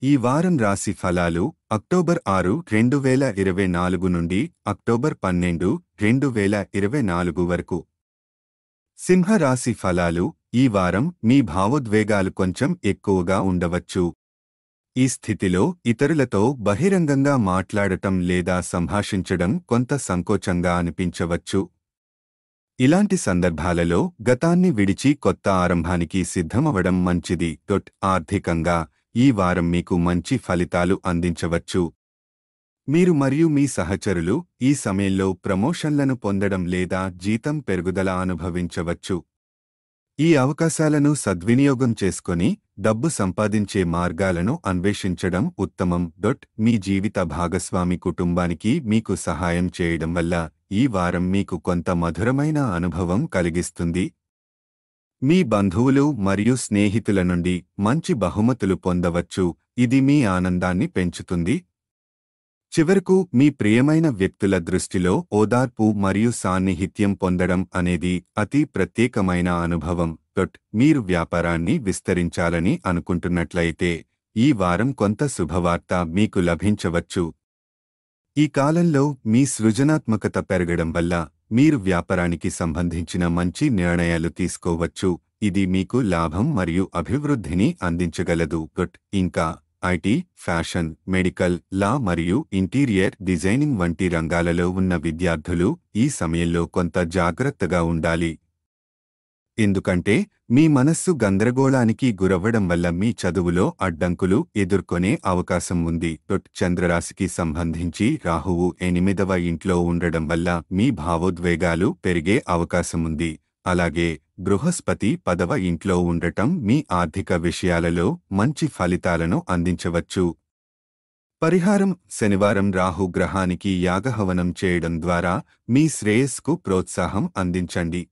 ఈ వారం రాశి ఫలాలు అక్టోబర్ 6, 2024 నుండి అక్టోబర్ 12, 2024 వరకు. సింహ రాశి ఫలాలు ఈ వారం మీ భావోద్వేగాలు కొంచెం ఎక్కువగా ఉండవచ్చు. ఈ స్థితిలో ఇతరులతో బహిరంగంగా మాట్లాడటం లేదా సంభాషించడం కొంత సంకోచంగా అనిపించవచ్చు. ఇలాంటి సందర్భాలలో గతాన్ని విడిచి కొత్త ఆరంభానికి సిద్ధమవడం మంచిది. ఆర్థికంగా ఈ వారం మీకు మంచి ఫలితాలు అందించవచ్చు. మీరు మరియు మీ సహచరులు ఈ సమయంలో ప్రమోషన్లను పొందడం లేదా జీతం పెరుగుదల అనుభవించవచ్చు. ఈ అవకాశాలను సద్వినియోగం చేసుకొని డబ్బు సంపాదించే మార్గాలను అన్వేషించడం ఉత్తమం. మీ జీవిత భాగస్వామి కుటుంబానికి మీకు సహాయం చేయడం వల్ల ఈ వారం మీకు కొంత మధురమైన అనుభవం కలిగిస్తుంది. మీ బంధువులు మరియు స్నేహితుల నుండి మంచి బహుమతులు పొందవచ్చు, ఇది మీ ఆనందాన్ని పెంచుతుంది. చివరకు మీ ప్రియమైన వ్యక్తుల దృష్టిలో ఓదార్పు మరియు సాన్నిహిత్యం పొందడం అనేది అతి ప్రత్యేకమైన అనుభవం. మీరు వ్యాపారాన్ని విస్తరించాలని అనుకుంటున్నట్లయితే ఈ వారం కొంత శుభవార్త మీకు లభించవచ్చు. ఈ కాలంలో మీ సృజనాత్మకత పెరగడం వల్ల మీరు వ్యాపారానికి సంబంధించిన మంచి నిర్ణయాలు తీసుకోవచ్చు, ఇది మీకు లాభం మరియు అభివృద్ధిని అందించగలదు. ఇంకా ఐటీ, ఫ్యాషన్, మెడికల్, లా మరియు ఇంటీరియర్ డిజైనింగ్ వంటి రంగాలలో ఉన్న విద్యార్థులు ఈ సమయంలో కొంత జాగ్రత్తగా ఉండాలి. ఎందుకంటే మీ మనస్సు గందరగోళానికి గురవ్వడం వల్ల మీ చదువులో అడ్డంకులు ఎదుర్కొనే అవకాశం ఉంది. చంద్రరాశికి సంబంధించి రాహువు 8వ ఇంట్లో ఉండడం వల్ల మీ భావోద్వేగాలు పెరిగే అవకాశముంది. అలాగే బృహస్పతి 10వ ఇంట్లో ఉండటం మీ ఆర్థిక విషయాలలో మంచి ఫలితాలను అందించవచ్చు. పరిహారం: శనివారం రాహు గ్రహానికి యాగహవనం చేయడం ద్వారా మీ శ్రేయస్సుకు ప్రోత్సాహం అందించండి.